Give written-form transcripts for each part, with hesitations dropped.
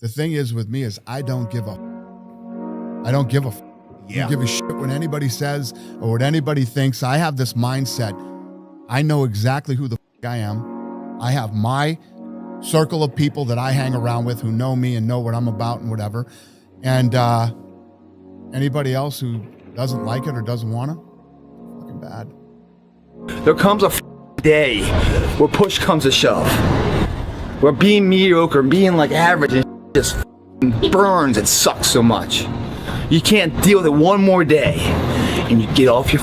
The thing is with me is I don't give a I don't give a shit what anybody says or what anybody thinks. I have this mindset. I know exactly who the I am. I have my circle of people that I hang around with who know me and know what I'm about and whatever. And anybody else who doesn't like it or doesn't want to, fucking bad. There comes a day where push comes to shove, where being mediocre, being like average, and just burns and sucks so much. You can't deal with it one more day, and you get off your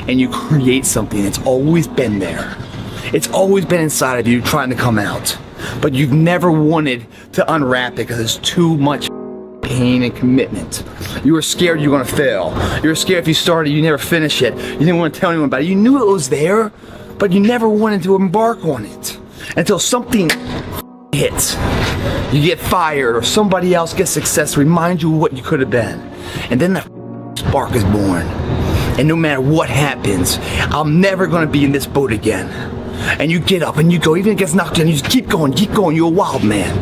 and you create something that's always been there. It's always been inside of you trying to come out, but you've never wanted to unwrap it because there's too much pain and commitment. You were scared you were gonna fail. You were scared if you started, you never finish it. You didn't want to tell anyone about it. You knew it was there, but you never wanted to embark on it until something hits. You get fired or somebody else gets success, remind you of what you could have been. And then that spark is born. And no matter what happens, I'm never gonna be in this boat again. And you get up and you go, even if it gets knocked down, you just keep going, you're a wild man.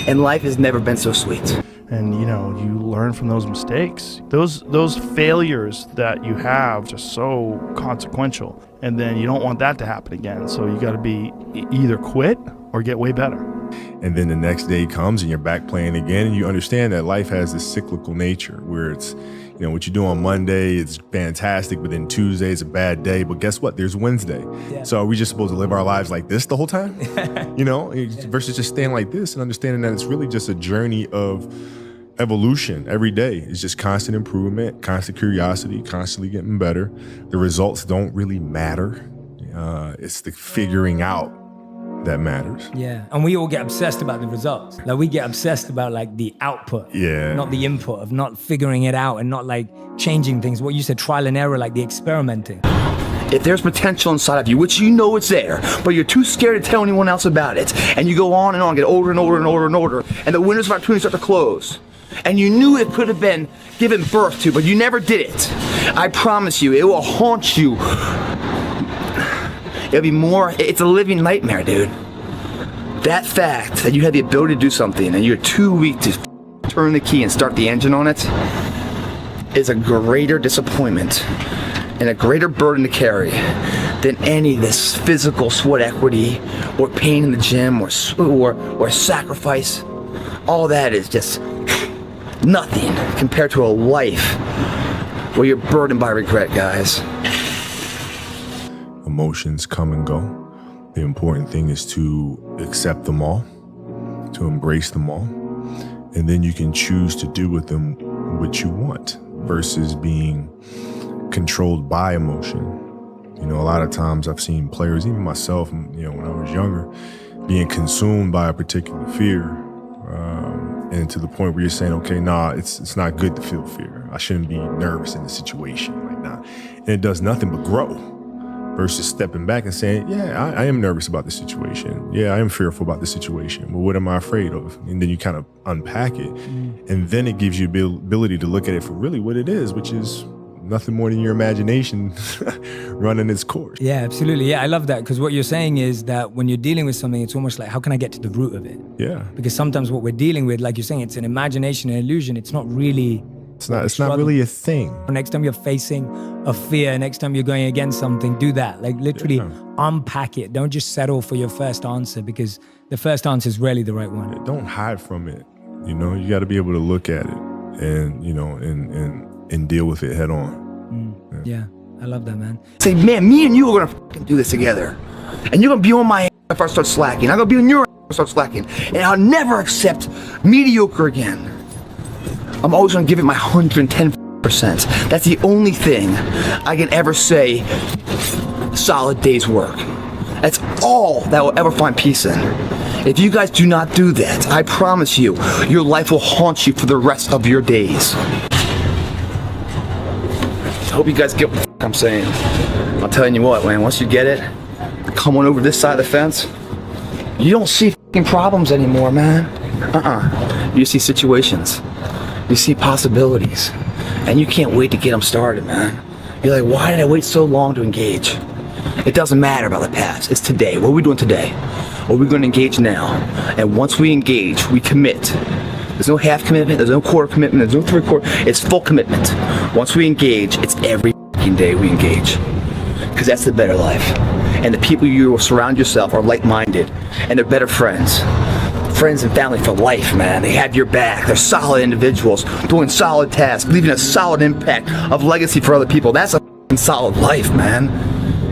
And life has never been so sweet. And you learn from those mistakes. Those failures that you have are so consequential. And then you don't want that to happen again. So you gotta be either quit or get way better. And then the next day comes and you're back playing again, and you understand that life has this cyclical nature where it's, what you do on Monday, it's fantastic, but then Tuesday is a bad day. But guess what? There's Wednesday. Yeah. So are we just supposed to live our lives like this the whole time? Versus just staying like this and understanding that it's really just a journey of evolution every day. It's just constant improvement, constant curiosity, constantly getting better. The results don't really matter. It's the figuring out that matters. Yeah, and we all get obsessed about the results. Like we get obsessed about like the output, not the input, of not figuring it out and not like changing things. What you said, trial and error, like the experimenting. If there's potential inside of you, which you know it's there, but you're too scared to tell anyone else about it, and you go on and on, get older and older and older and older, and the windows of opportunity start to close, and you knew it could have been given birth to, but you never did it. I promise you, it will haunt you. It'll be more, it's a living nightmare, dude. That fact that you had the ability to do something and you're too weak to turn the key and start the engine on it is a greater disappointment and a greater burden to carry than any of this physical sweat equity or pain in the gym or sacrifice. All that is just nothing compared to a life where you're burdened by regret, guys. Emotions come and go. The important thing is to accept them all, to embrace them all, and then you can choose to do with them what you want versus being controlled by emotion. A lot of times I've seen players, even myself, when I was younger, being consumed by a particular fear, and to the point where you're saying, okay, it's not good to feel fear. I shouldn't be nervous in the situation, and it does nothing but grow. Versus stepping back and saying, I am nervous about the situation. Yeah, I am fearful about the situation. But what am I afraid of? And then you kind of unpack it. And then it gives you the ability to look at it for really what it is, which is nothing more than your imagination running its course. Yeah, absolutely. Yeah, I love that. Because what you're saying is that when you're dealing with something, it's almost like, how can I get to the root of it? Yeah. Because sometimes what we're dealing with, like you're saying, it's an imagination, an illusion. It's not really... It's not really a thing. Next time you're facing a fear, next time you're going against something, do that. Like literally unpack it. Don't just settle for your first answer, because the first answer is rarely the right one. Don't hide from it. You got to be able to look at it and, and deal with it head on. Yeah, I love that, man. Say, man, me and you are going to do this together. And you're going to be on my ass if I start slacking. I'm going to be on your ass if I start slacking. And I'll never accept mediocre again. I'm always going to give it my 110%. That's the only thing I can ever say solid day's work. That's all that will ever find peace in. If you guys do not do that, I promise you, your life will haunt you for the rest of your days. I hope you guys get what I'm saying. I'm telling you what, man, once you get it, come on over this side of the fence, you don't see problems anymore, man. You see situations. You see possibilities, and you can't wait to get them started, man. You're like, why did I wait so long to engage? It doesn't matter about the past. It's today. What are we doing today? or are we going to engage now? And once we engage, we commit. There's no half commitment, there's no quarter commitment, there's no three-quarter. It's full commitment. Once we engage, it's every day we engage. Because that's the better life. And the people you will surround yourself are like-minded, and they're better friends. Friends and family for life, man. They have your back. They're solid individuals doing solid tasks, leaving a solid impact of legacy for other people. That's a solid life, man.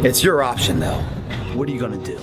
It's your option, though. What are you gonna do?